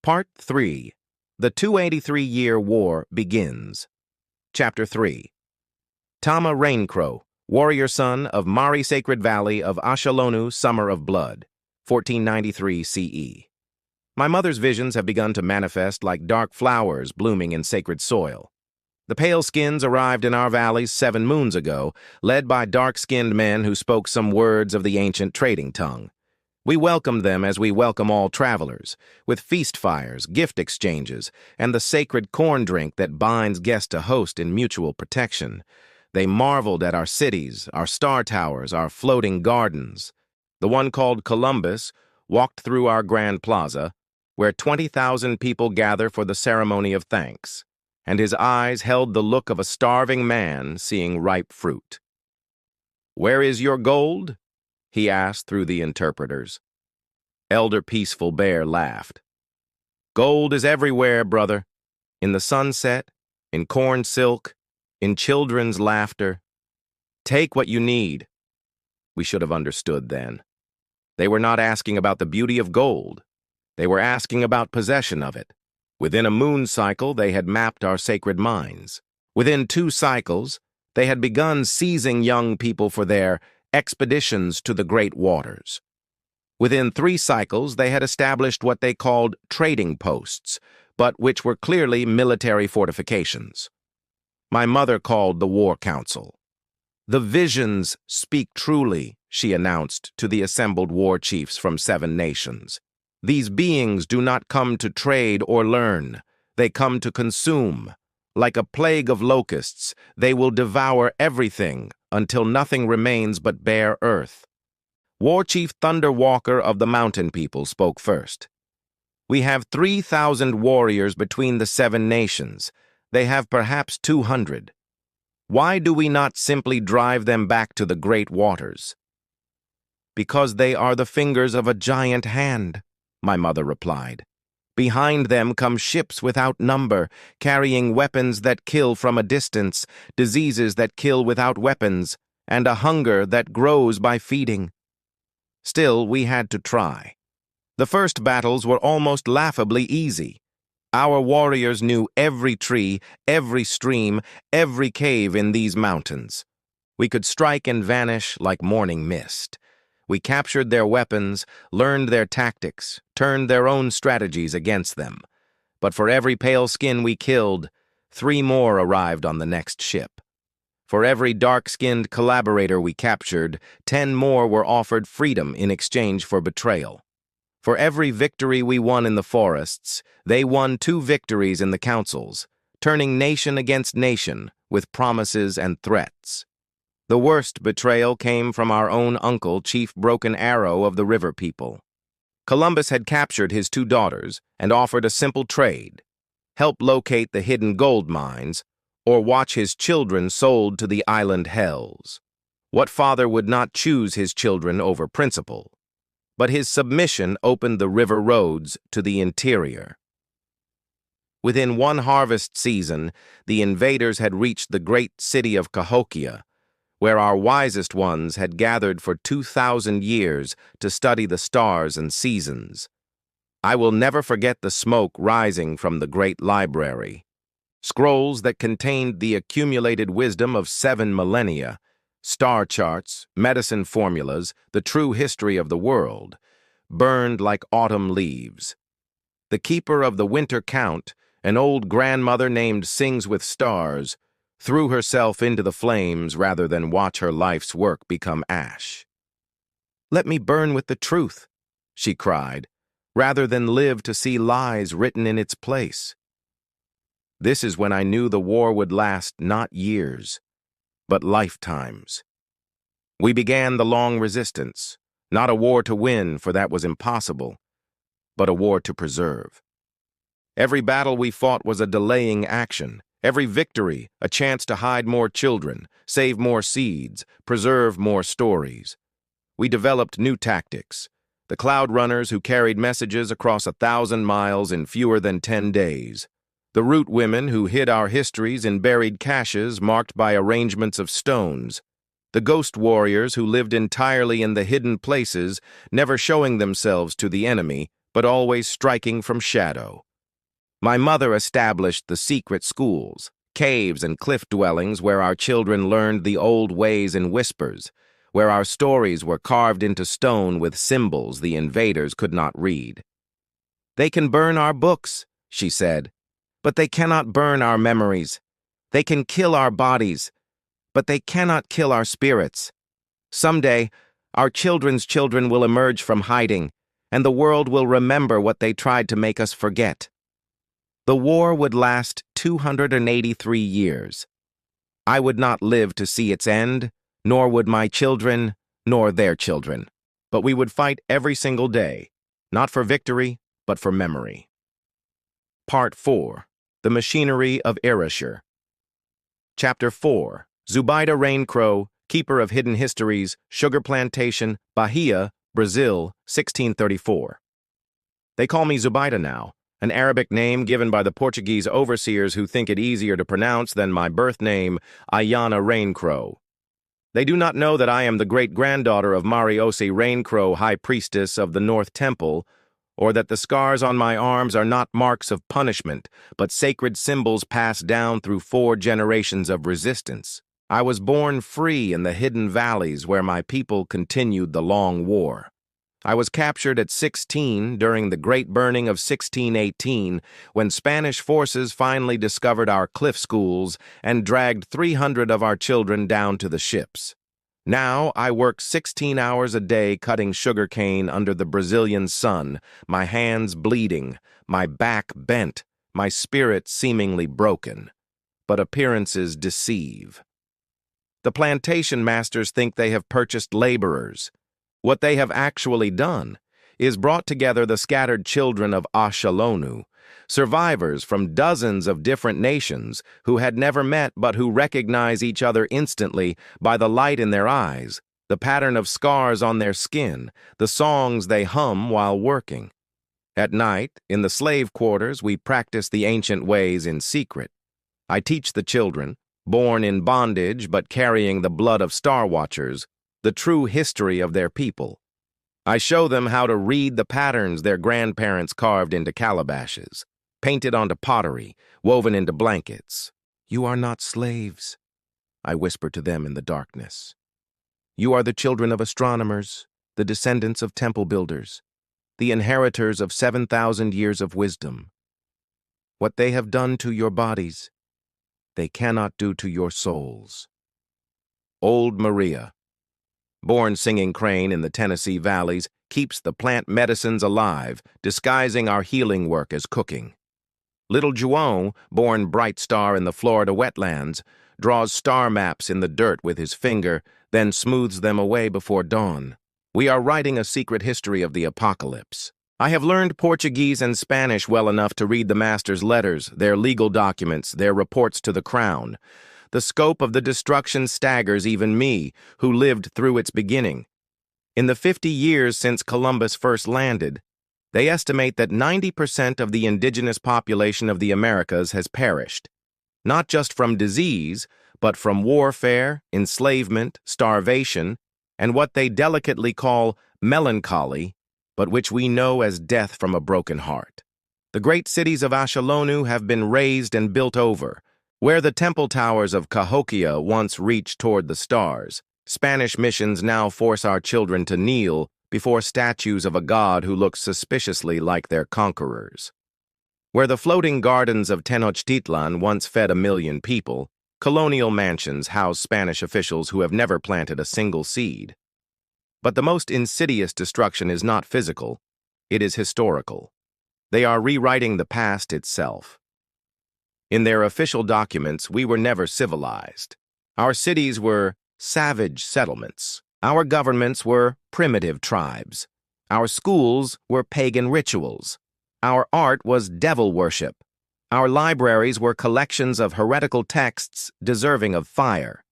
Part 3. The 283-Year War Begins. Chapter 3. Tama Raincrow, warrior son of Mari Sacred Valley of Ashalonu Summer of Blood, 1493 CE. My mother's visions have begun to manifest like dark flowers blooming in sacred soil. The pale skins arrived in our valleys 7 moons ago, led by dark-skinned men who spoke some words of the ancient trading tongue. We welcomed them as we welcome all travelers, with feast fires, gift exchanges, and the sacred corn drink that binds guest to host in mutual protection. They marveled at our cities, our star towers, our floating gardens. The one called Columbus walked through our grand plaza, where 20,000 people gather for the ceremony of thanks, and his eyes held the look of a starving man seeing ripe fruit. "Where is your gold?" he asked through the interpreters. Elder Peaceful Bear laughed. "Gold is everywhere, brother. In the sunset, in corn silk, in children's laughter. Take what you need." We should have understood then. They were not asking about the beauty of gold. They were asking about possession of it. Within a moon cycle, they had mapped our sacred mines. Within 2 cycles, they had begun seizing young people for their expeditions to the great waters. Within 3 cycles, they had established what they called trading posts, but which were clearly military fortifications. My mother called the War Council. "The visions speak truly," she announced to the assembled war chiefs from 7 nations. "These beings do not come to trade or learn. They come to consume. Like a plague of locusts, they will devour everything until nothing remains but bare earth." War Chief Thunder Walker of the Mountain People spoke first. "We have 3,000 warriors between the 7 nations. They have perhaps 200. Why do we not simply drive them back to the great waters?" "Because they are the fingers of a giant hand," my mother replied. "Behind them come ships without number, carrying weapons that kill from a distance, diseases that kill without weapons, and a hunger that grows by feeding." Still, we had to try. The first battles were almost laughably easy. Our warriors knew every tree, every stream, every cave in these mountains. We could strike and vanish like morning mist. We captured their weapons, learned their tactics, turned their own strategies against them. But for every pale skin we killed, 3 more arrived on the next ship. For every dark-skinned collaborator we captured, 10 more were offered freedom in exchange for betrayal. For every victory we won in the forests, they won 2 victories in the councils, turning nation against nation with promises and threats. The worst betrayal came from our own uncle, Chief Broken Arrow of the River People. Columbus had captured his 2 daughters and offered a simple trade: help locate the hidden gold mines, or watch his children sold to the island hells. What father would not choose his children over principle? But his submission opened the river roads to the interior. Within 1 harvest season, the invaders had reached the great city of Cahokia, where our wisest ones had gathered for 2,000 years to study the stars and seasons. I will never forget the smoke rising from the great library. Scrolls that contained the accumulated wisdom of 7 millennia, star charts, medicine formulas, the true history of the world, burned like autumn leaves. The keeper of the winter count, an old grandmother named Sings with Stars, threw herself into the flames rather than watch her life's work become ash. "Let me burn with the truth," she cried, "rather than live to see lies written in its place." This is when I knew the war would last not years, but lifetimes. We began the long resistance, not a war to win, for that was impossible, but a war to preserve. Every battle we fought was a delaying action. Every victory, a chance to hide more children, save more seeds, preserve more stories. We developed new tactics. The Cloud Runners who carried messages across 1,000 miles in fewer than 10 days. The Root Women who hid our histories in buried caches marked by arrangements of stones. The Ghost Warriors who lived entirely in the hidden places, never showing themselves to the enemy, but always striking from shadow. My mother established the secret schools, caves and cliff dwellings where our children learned the old ways in whispers, where our stories were carved into stone with symbols the invaders could not read. "They can burn our books," she said, "but they cannot burn our memories. They can kill our bodies, but they cannot kill our spirits. Someday, our children's children will emerge from hiding, and the world will remember what they tried to make us forget." The war would last 283 years. I would not live to see its end, nor would my children, nor their children. But we would fight every single day, not for victory, but for memory. Part 4. The Machinery of Erasure. Chapter 4. Zubaida Raincrow, Keeper of Hidden Histories, Sugar Plantation, Bahia, Brazil, 1634. They call me Zubaida now, an Arabic name given by the Portuguese overseers who think it easier to pronounce than my birth name, Ayana Raincrow. They do not know that I am the great-granddaughter of Mariosi Raincrow, High Priestess of the North Temple, or that the scars on my arms are not marks of punishment, but sacred symbols passed down through 4 generations of resistance. I was born free in the hidden valleys where my people continued the long war. I was captured at 16 during the Great Burning of 1618, when Spanish forces finally discovered our cliff schools and dragged 300 of our children down to the ships. Now I work 16 hours a day cutting sugarcane under the Brazilian sun, my hands bleeding, my back bent, my spirit seemingly broken. But appearances deceive. The plantation masters think they have purchased laborers. What they have actually done is brought together the scattered children of Ashalonu, survivors from dozens of different nations who had never met but who recognize each other instantly by the light in their eyes, the pattern of scars on their skin, the songs they hum while working. At night, in the slave quarters, we practice the ancient ways in secret. I teach the children, born in bondage but carrying the blood of Star Watchers, the true history of their people. I show them how to read the patterns their grandparents carved into calabashes, painted onto pottery, woven into blankets. "You are not slaves," I whisper to them in the darkness. "You are the children of astronomers, the descendants of temple builders, the inheritors of 7,000 years of wisdom. What they have done to your bodies, they cannot do to your souls." Old Maria, born singing crane in the Tennessee valleys, keeps the plant medicines alive, disguising our healing work as cooking. Little Juan, born bright star in the Florida wetlands, draws star maps in the dirt with his finger, then smooths them away before dawn. We are writing a secret history of the apocalypse. I have learned Portuguese and Spanish well enough to read the master's letters, their legal documents, their reports to the crown. The scope of the destruction staggers even me, who lived through its beginning. In the 50 years since Columbus first landed, they estimate that 90% of the indigenous population of the Americas has perished, not just from disease, but from warfare, enslavement, starvation, and what they delicately call melancholy, but which we know as death from a broken heart. The great cities of Ashalonu have been razed and built over. Where the temple towers of Cahokia once reached toward the stars, Spanish missions now force our children to kneel before statues of a god who looks suspiciously like their conquerors. Where the floating gardens of Tenochtitlan once fed 1 million people, colonial mansions house Spanish officials who have never planted a single seed. But the most insidious destruction is not physical, it is historical. They are rewriting the past itself. In their official documents, we were never civilized. Our cities were savage settlements. Our governments were primitive tribes. Our schools were pagan rituals. Our art was devil worship. Our libraries were collections of heretical texts deserving of fire.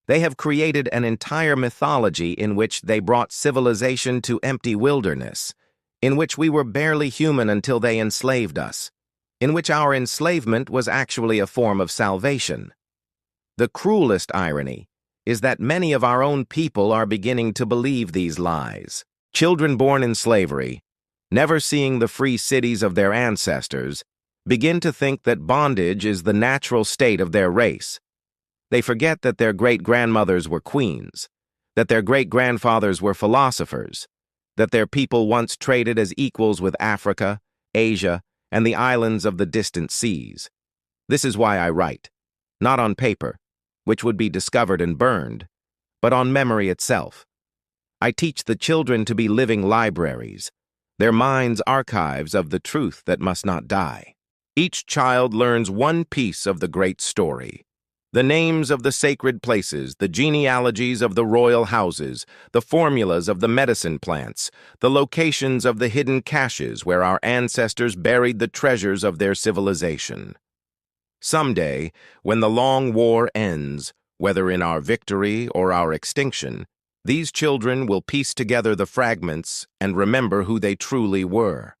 They have created an entire mythology in which they brought civilization to empty wilderness, in which we were barely human until they enslaved us, in which our enslavement was actually a form of salvation. The cruelest irony is that many of our own people are beginning to believe these lies. Children born in slavery, never seeing the free cities of their ancestors, begin to think that bondage is the natural state of their race. They forget that their great-grandmothers were queens, that their great-grandfathers were philosophers, that their people once traded as equals with Africa, Asia, and the islands of the distant seas. This is why I write, not on paper, which would be discovered and burned, but on memory itself. I teach the children to be living libraries, their minds archives of the truth that must not die. Each child learns one piece of the great story. The names of the sacred places, the genealogies of the royal houses, the formulas of the medicine plants, the locations of the hidden caches where our ancestors buried the treasures of their civilization. Someday, when the long war ends, whether in our victory or our extinction, these children will piece together the fragments and remember who they truly were.